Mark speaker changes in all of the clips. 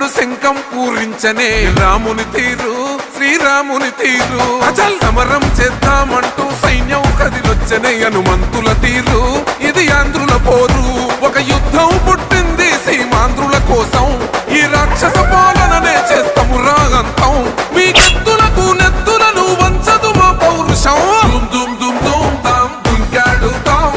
Speaker 1: ఇంద్రుడు శంఖం పూరించనే రాముని తీరు శ్రీరాముని తీరు అచల్ సమరం చేద్దామంటూ సైన్యం కదిలొచ్చనే హనుమంతుల తీరు ఇది ఆంధ్రుల పోరు ఒక యుద్ధం పుట్టింది సీమాంధ్రుల కోసం ఈ రాక్షస పాలననే చేస్తాము రాగంతం మీ కత్తులకు నెత్తులను వంచదు మా పౌరుషం దుమ్ దుమ్ దుమ్ దుమ్ తాం దుంకాడుతాం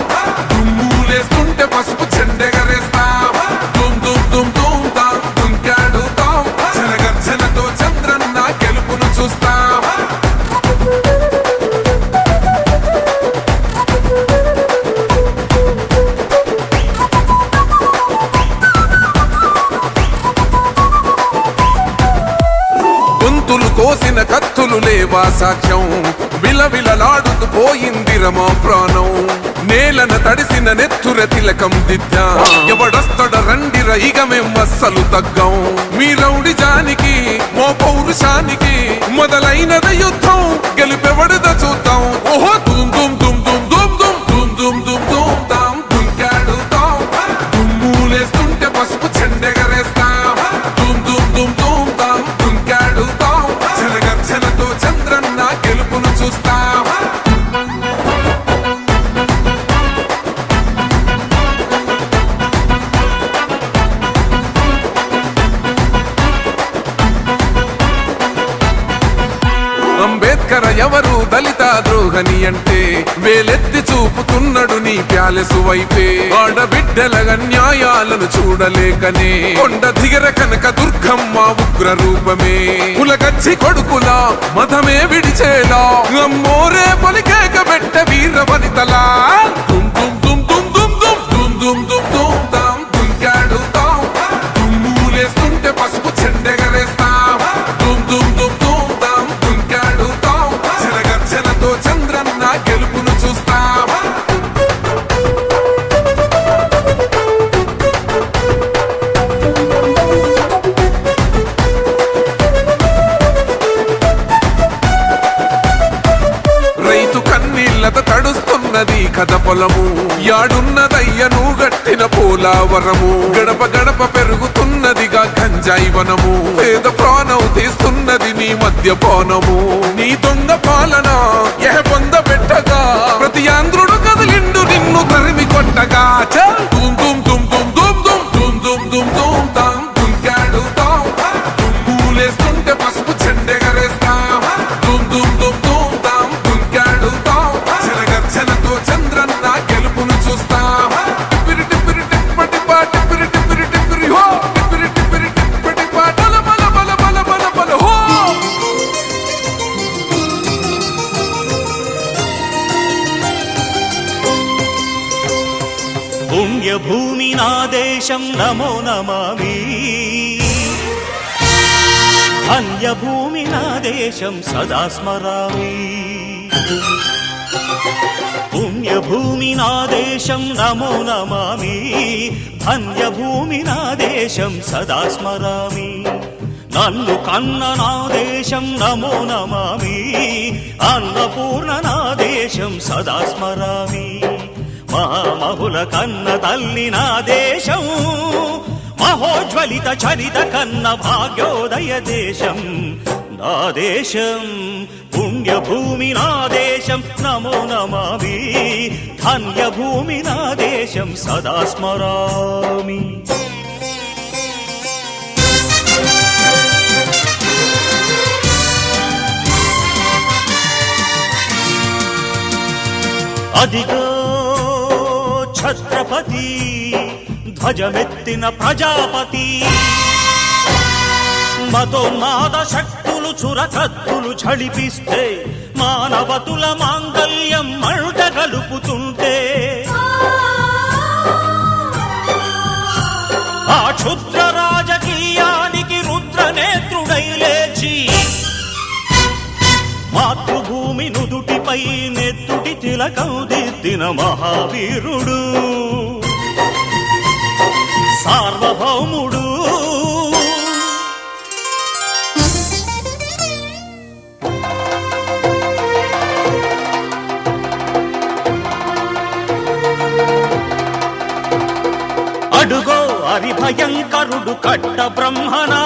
Speaker 1: దుమ్ములేస్తుంటే పసుపు చెండెగరేస్తాం దుమ్ దుమ్ దుమ్ దుమ్ తాం దుంకాడుతాం జనగర్జనతో చంద్రన్న గెలుపును చూస్తాం గొంతులు కోసిన కత్తులు లేవా సాక్ష్యం విలవిలలాడుతూ పోయింది రమా ప్రాణం నేలన తడిసిన నెత్తుర తిలకం దిద్దా ఎవడొస్తడ రండిర ఇక మేం అస్సలు తగ్గం మీ రౌడి జానికి మో పౌరుషానికి మొదలైనద యుద్ధం గెలుపెవడద చూద్దాం ఓహో దుమ్ దుమ్ దుమ్ దుమ్ దుమ్ దుమ్ దుమ్ దుమ్ దుమ్ దుమ్ తాం దుంకాడుతాం దుమ్ములేస్తుంటే పసుపు చెండెగరేస్తాం దుమ్ దుమ్ దుమ్ దుమ్ తాం దుంకాడుతాం జనగర్జనతో చంద్రన్న గెలుపును చూస్తాం అంబేద్కర్ ఎవరు దళిత ద్రోహని అంటే వేలెత్తి చూపుతున్నాడు నీ ప్యాలెసు వైపే ఆడబిడ్డల న్యాయాలను చూడలేకనే కొండ దిగర కనక దుర్గమ్మ ఉగ్ర రూపమే కులగచ్చి కొడుకులా మతమే విడిచేలా అమ్మోరే పలికేక పెట్ట వీర వనితలా దుమ్ దుమ్ దుమ్ దుమ్ దుమ్ దుమ్ దుమ్ దుమ్ దుమ్ తాం దుంకాడుతాం దుమ్ములేస్తుంటే పసుపు చెండెగరేస్తాం దుమ్ దుమ్ దుమ్ దుమ్ తాం దుంకాడుతాం జనగర్జనతో చంద్రన్న గెలుపును చూస్తాం రైతు కన్నీళ్లత తడుస్తున్నది కథ పొలము యాడున్నదయ్యను గట్టిన పోలావరము గడప గడప పెరుగుతున్నదిగా గంజాయి వనము పేద ప్రాణం తీస్తున్నది నీ మద్యపానము నీ దొంగ పాలన ఎహ పొంద పెట్టగా ప్రతి ఆంధ్రుడు కదిలిండు నిన్ను తరిమి కొట్టగా చల్ దుమ్ దుమ్ దుమ్ దుమ్ దుమ్ దుమ్ దుమ్ దుమ్ దుమ్ తాం దుంకాడుతాం దుమ్ములేస్తుంటే పసుపు చెండెగరేస్తాం దుమ్ దుమ్ దుమ్ దుమ్ తాం దుంకాడుతాం జనగర్జనతో చంద్రన్న గెలుపును చూస్తాం టిప్పిరి టిప్పిరి టిప్పటి పా టిప్పిరి టిప్పిరి టిప్పిరి హో టిప్పిరి టిప్పిరి టిప్పటి పా బల బల బల బల బల బల హో
Speaker 2: పుణ్యభూమి నా దేశం నమో నమామి ధన్యభూమి నా దేశం సదా స్మరామి పుణ్యభూమి నా దేశం నమో నమామి ధన్యభూమి నా దేశం సదా స్మరామి నన్ను కన్న నా దేశం నమో నమామి అన్నపూర్ణ నా దేశం సదా స్మరామి మహామహుల కన్న తల్లి నా దేశం మహోజ్వలిత చరిత కన్న భాగ్యోదయ దేశం నా దేశం పుణ్యభూమి నా దేశం నమో నమామి ధన్యభూమి నా దేశం సదా స్మరామి అదిగో ఛత్రపతి ధ్వజమెత్తిన ప్రజాపతి మతోన్మాద శక్తులు చురకత్తులు ఝళిపిస్తే మానవతుల మాంగల్యం మంట గలుపుతుంటే ఆ క్షుద్ర రాజకీయానికి రుద్రనేత్రుడై లేచి మాతృభూమి నుదుటిపై నెత్తుటి తిలకం దిద్దిన మహావీరుడు సార్వభౌముడు అడుగో హరిభయంకరు భయంకరుడు కట్ట బ్రహ్మనా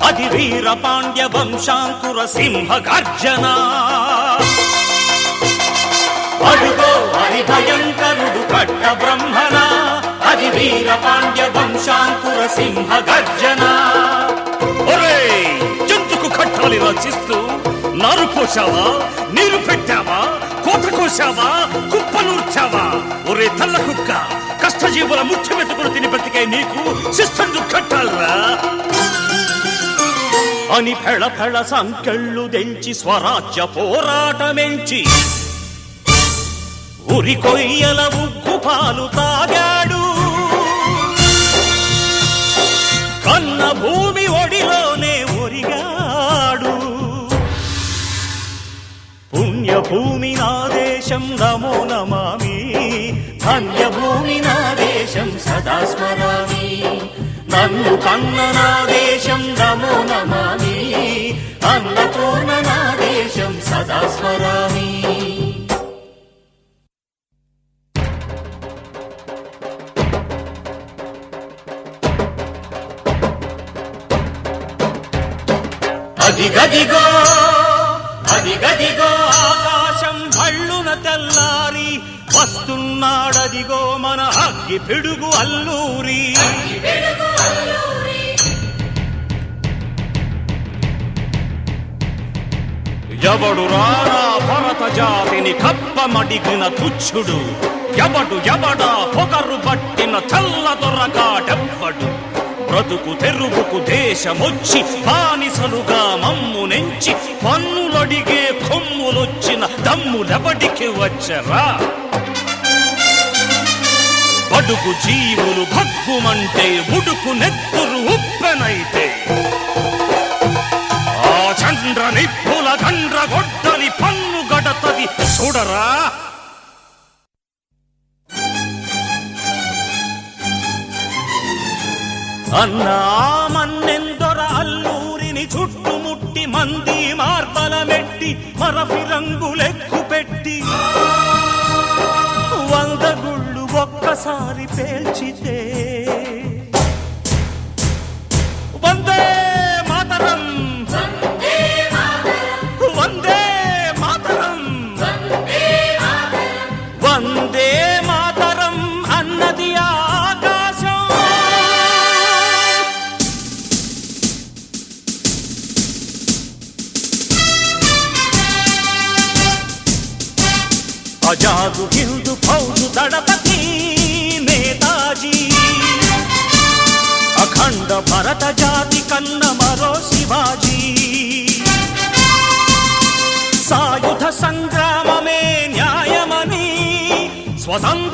Speaker 2: అది వీర పాండ్య వంశాంకుర సింహ గర్జన అడుగో అది భయంకరుడు కట్ట బ్రహ్మనా అది వీర పాండ్య వంశాంకుర సింహ గర్జన జంతుకు కట్టాలి రచిస్తూ నారు పోసావా నీరు పెట్టావా కోత కోసావా కుప్పనూర్చావా ఒరే తల్ల కుక్క కష్టజీవుల ముఖ్య మెతుకులు తిని బ్రతికే నీకు శిస్తందు కట్టాలరా అని ఫెళ ఫెళ సంకెళ్ళు తెంచి స్వరాజ్య పోరాటమెంచి ఉరి కొయ్యల ఉగ్గు పాలు తాగాడు కన్న భూమి ఒడిలోనే ఒరిగాడు పుణ్యభూమి నా దేశం నమో నమామి ధన్యభూమి నా దేశం సదా స్మరామి నన్ను కన్న నా దేశం నమో నమామి అన్నపూర్ణ నా దేశం సదా స్మరామి అదిగదిగో అదిగదిగో ఆకాశం భళ్ళున తెల్లారి వస్తున్నాడదిగో మన అగ్గి పిడుగు అల్లూరి ఎవడు రారా భరత జాతిని కప్పమడిగిన తుచ్చుడు ఎవడా పొగరు పట్టిన చల్ల దొరగాడెవ్వడు బ్రతుకు తెరుగుకు దేశమొచ్చి బానిసలుగా మమ్ము నెంచి పన్నులడిగే కొమ్ములొచ్చిన దమ్ములెవడికి వచ్చరా బడుగు జీవులు భగ్గుమంటే ఉడుకు నెత్తురు ఉప్పెనైతే ఆ చంద్ర నిప్పుల గండ్ర గొడ్డలి పన్ను గడతది చూడరా అన్నా మన్నెందొర అల్లూరిని చుట్టుముట్టి మంది మార్బలమెట్టి మరఫి రంగులెక్కు పెట్టి 100 గుళ్ళు ఒక్కసారి పేల్చితే వందే మాతరం వందే మాతరం వందే మాతరం అన్నది ఆకాశం ఆజాదు హిందూ ఫౌజు దళపతి నేతాజీ అఖండ భరత జాతి కన్న మరో శివాజీ సాయుధ సంగ్రామమే న్యాయమని స్వతంత్ర